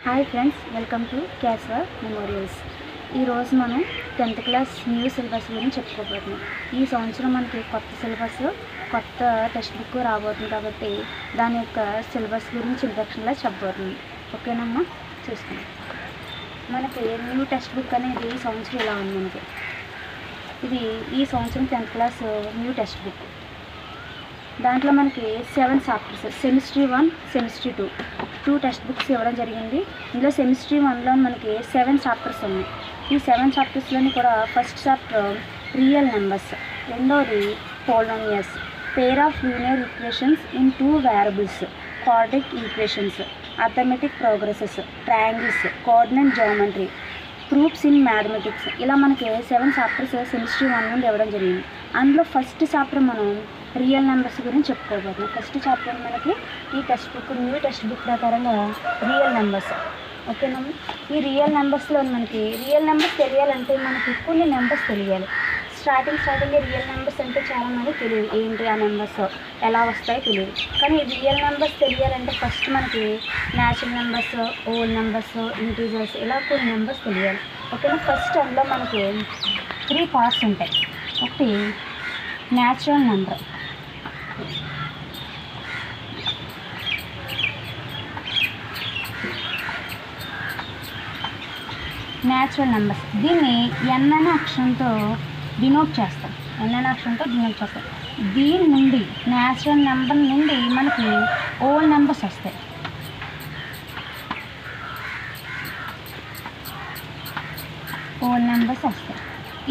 Hi friends, welcome to క్యాస్వర్ memorials. ఈరోజు మనం 10th క్లాస్ న్యూ సిలబస్ గురించి చెప్పుకోబోతున్నాం. ఈ సంవత్సరం మనకి కొత్త సిలబస్, కొత్త టెక్స్ట్ బుక్ రాబోతుంది కాబట్టి దాని యొక్క సిలబస్ గురించి ఇంట్రడక్షన్లో చెప్పబోతుంది. ఓకేనమ్మా, చూసుకుందాం. మనకి న్యూ టెక్స్ట్ బుక్ అనేది ఈ సంవత్సరం ఇలా ఉంది. మనకి ఇది ఈ సంవత్సరం 10th class new text book. దాంట్లో మనకి 7 chapters, semester 1, semester 2 text books ఇవ్వడం జరిగింది. ఇందులో సెమిస్ట్రీ 1లో మనకి 7 చాప్టర్స్ ఉన్నాయి. ఈ 7 చాప్టర్స్లోని కూడా ఫస్ట్ చాప్టర్ రియల్ నెంబర్స్, రెండోది polynomials, pair of linear equations in 2 variables, quadratic equations, arithmetic progresses, triangles, coordinate geometry, proofs in mathematics. ఇలా మనకి 7 చాప్టర్స్ సెమిస్ట్రీ 1 నుండి ఇవ్వడం జరిగింది. అందులో ఫస్ట్ చాప్టర్ మనం రియల్ నెంబర్స్ గురించి చెప్పుకోబోతున్నాం. ఫస్ట్ చాప్టర్ మనకి ఈ text book, new text book ప్రకారంగా రియల్ నెంబర్స్. ఓకేనా? ఈ రియల్ నెంబర్స్లో మనకి రియల్ నెంబర్స్ తెలియాలంటే మనకి కొన్ని నెంబర్స్ తెలియాలి. స్టార్టింగ్ రియల్ నెంబర్స్ అంటే చాలామంది తెలియదు, ఏంటి ఆ నెంబర్స్ ఎలా వస్తాయో తెలియదు. కానీ రియల్ నెంబర్స్ తెలియాలంటే ఫస్ట్ మనకి natural numbers, whole numbers, integers, ఇలా కొన్ని నెంబర్స్ తెలియాలి. ఓకేనా? ఫస్ట్ అందులో మనకి 3 పార్ట్స్ ఉంటాయి. ఒకటి న్యాచురల్ నెంబర్, న్యాచురల్ నెంబర్స్. దీన్ని n అనే అక్షరంతో డినోట్ చేస్తాం. దీని నుండి న్యాచురల్ నెంబర్ నుండి మనకి హోల్ నెంబర్స్ వస్తాయి.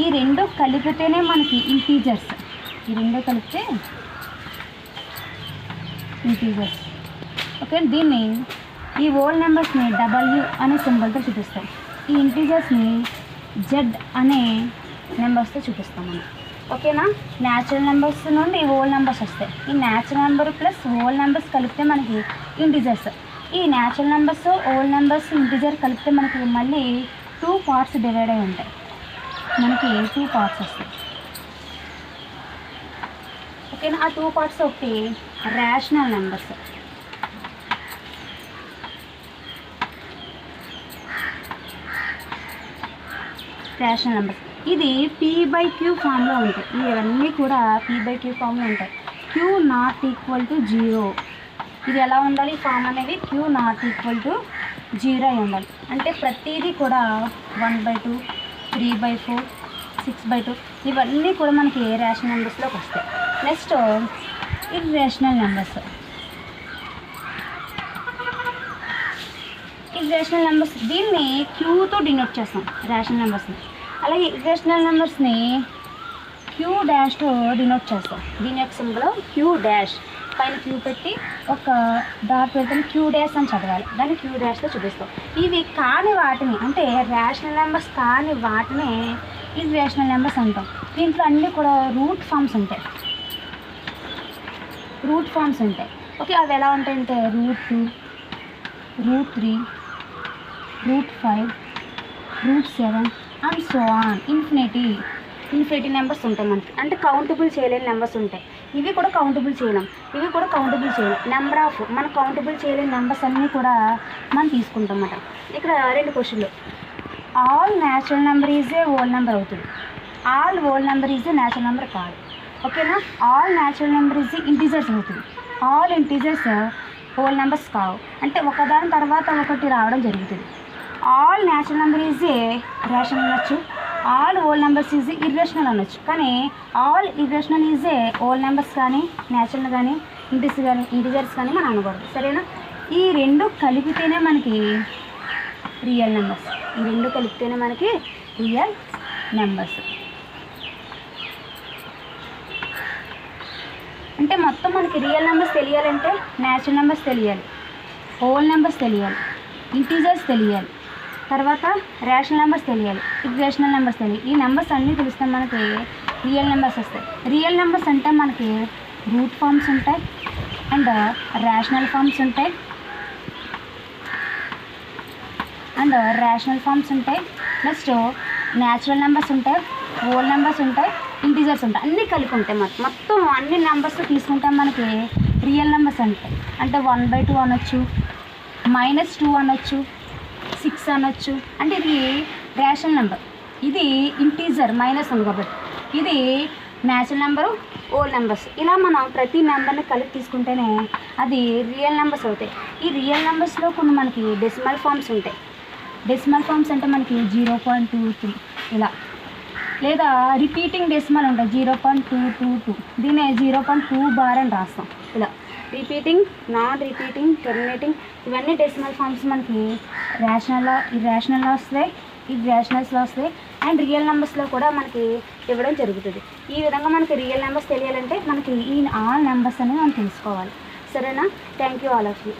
ఈ రెండు కలిపితేనే మనకి ఇంటీజర్స్. ఓకే, దీన్ని ఈ హోల్ నెంబర్స్ని W అనే సింబల్తో చూపిస్తాం. ఈ ఇంటీజర్స్ని Z అనే నెంబర్స్తో చూపిస్తాం మనం. ఓకేనా? న్యాచురల్ నెంబర్స్ నుండి హోల్ నెంబర్స్ వస్తాయి. ఈ natural number plus whole numbers కలిపితే మనకి ఇంటీజర్స్. ఈ natural numbers, whole numbers, integer కలిపితే మనకి మళ్ళీ 2 పార్ట్స్ డివైడ్ అయి ఉంటాయి. మనకి 2 పార్ట్స్ వస్తాయి. ఓకేనా? ఆ 2 పార్ట్స్ ఒకటి రేషనల్ నెంబర్స్. ఇది P/Q ఫామ్లో ఉంటాయి. ఇవన్నీ కూడా P/Q ఫామ్లో ఉంటాయి. Q not equal to 0. ఇది ఎలా ఉండాలి? ఫామ్ అనేది Q నాట్ ఈక్వల్ టు 0 అయి ఉండాలి. అంటే ప్రతిదీ కూడా 1/2, 3/4, 6/2 ఇవన్నీ కూడా మనకి రేషనల్ నెంబర్స్లోకి వస్తాయి. Next irrational numbers. Irrational numbers దీన్ని Qతో డినోట్ చేస్తాం, రేషనల్ నెంబర్స్ని. అలాగే ఇర్రేషనల్ నెంబర్స్ని Q' డినోట్ చేస్తాం. దీని యొక్క సింబల్ Q'. పైన Q పెట్టి ఒక డాట్ పెడితే Q' అని చదవాలి. దాన్ని Q'తో చూపిస్తాం. ఇవి కాని వాటిని, అంటే రేషనల్ నెంబర్స్ కాని వాటిని ఇర్రేషనల్ నెంబర్స్ అంటాం. దీంట్లో అన్నీ కూడా రూట్ ఫామ్స్ ఉంటాయి. ఓకే, అవి ఎలా ఉంటాయంటే √2, √3, √5, √7 and so on. Infinity numbers ఉంటాయి మనకి. అంటే కౌంటబుల్ చేయలేని నెంబర్స్ ఉంటాయి. ఇవి కూడా కౌంటబుల్ చేయలేం. నెంబర్ ఆఫ్ మనం కౌంటబుల్ చేయలేని నెంబర్స్ అన్నీ కూడా మనం తీసుకుంటాం అన్నమాట. ఇక్కడ 2 క్వశ్చన్లు. All natural number is a whole number అవుతుంది. All whole number is a natural number కాదు. ఓకేనా? All natural number is integers అవుతుంది. ఆల్ ఇంటీజర్స్ హోల్ నెంబర్స్ కావు. అంటే ఒకదాని తర్వాత ఒకటి రావడం జరుగుతుంది. All natural number is a rational అనొచ్చు, all whole numbers is irrational అనొచ్చు. కానీ all irrational is a whole numbers కానీ, న్యాచురల్ కానీ, ఇంటీజర్స్ కానీ మనం అనకూడదు. సరేనా? ఈ రెండు కలిపితేనే మనకి రియల్ నెంబర్స్. అంటే మొత్తం మనకి రియల్ నెంబర్స్ తెలియాలంటే న్యాచురల్ నెంబర్స్ తెలియాలి, హోల్ నెంబర్స్ తెలియాలి, ఇంటీజర్స్ తెలియాలి, తర్వాత రేషనల్ నెంబర్స్ తెలియాలి, ఇర్రేషనల్ నెంబర్స్ తెలియాలి. ఈ నెంబర్స్ అన్నీ తెలిస్తే మనకి రియల్ నెంబర్స్ వస్తాయి. రియల్ నెంబర్స్ అంటే మనకి రూట్ ఫామ్స్ ఉంటాయి, అండ్ రేషనల్ ఫామ్స్ ఉంటాయి, నెక్స్ట్ న్యాచురల్ నెంబర్స్ ఉంటాయి, హోల్ నెంబర్స్ ఉంటాయి, ఇంటీజర్స్ ఉంటాయి. అన్నీ కలిపి ఉంటాయి. మొత్తం అన్ని నెంబర్స్ తీసుకుంటే మనకి రియల్ నెంబర్స్ అంటే 1/2 అనొచ్చు, -2 అనొచ్చు, 6 అనొచ్చు. అంటే ఇది రేషనల్ నెంబర్, ఇది ఇంటీజర్ మైనస్ ఉంది కాబట్టి, ఇది న్యాచురల్ నెంబరు, ఓల్ నెంబర్స్. ఇలా మనం ప్రతి నెంబర్ని కలిపి తీసుకుంటేనే అది రియల్ నెంబర్స్ అవుతాయి. ఈ రియల్ నెంబర్స్లో కొన్ని మనకి డెసిమల్ ఫామ్స్ ఉంటాయి. డెసిమల్ ఫామ్స్ అంటే మనకి 0.23 ఇలా, లేదా రిపీటింగ్ డెసిమల్ ఉంటాయి 0.222, దీన్ని 0.2 బార్ అని రాస్తాం. ఇలా రిపీటింగ్, నాన్ రిపీటింగ్, టెర్మినేటింగ్, ఇవన్నీ డెసిమల్ ఫామ్స్ మనకి రేషనల్లో వస్తాయి, ఇది రేషనల్స్లో వస్తాయి, అండ్ రియల్ నెంబర్స్లో కూడా మనకి ఇవ్వడం జరుగుతుంది. ఈ విధంగా మనకి రియల్ నెంబర్స్ తెలియాలంటే మనకి ఈ ఆల్ నెంబర్స్ అనేది మనం తెలుసుకోవాలి. సరేనా? Thank you all of you.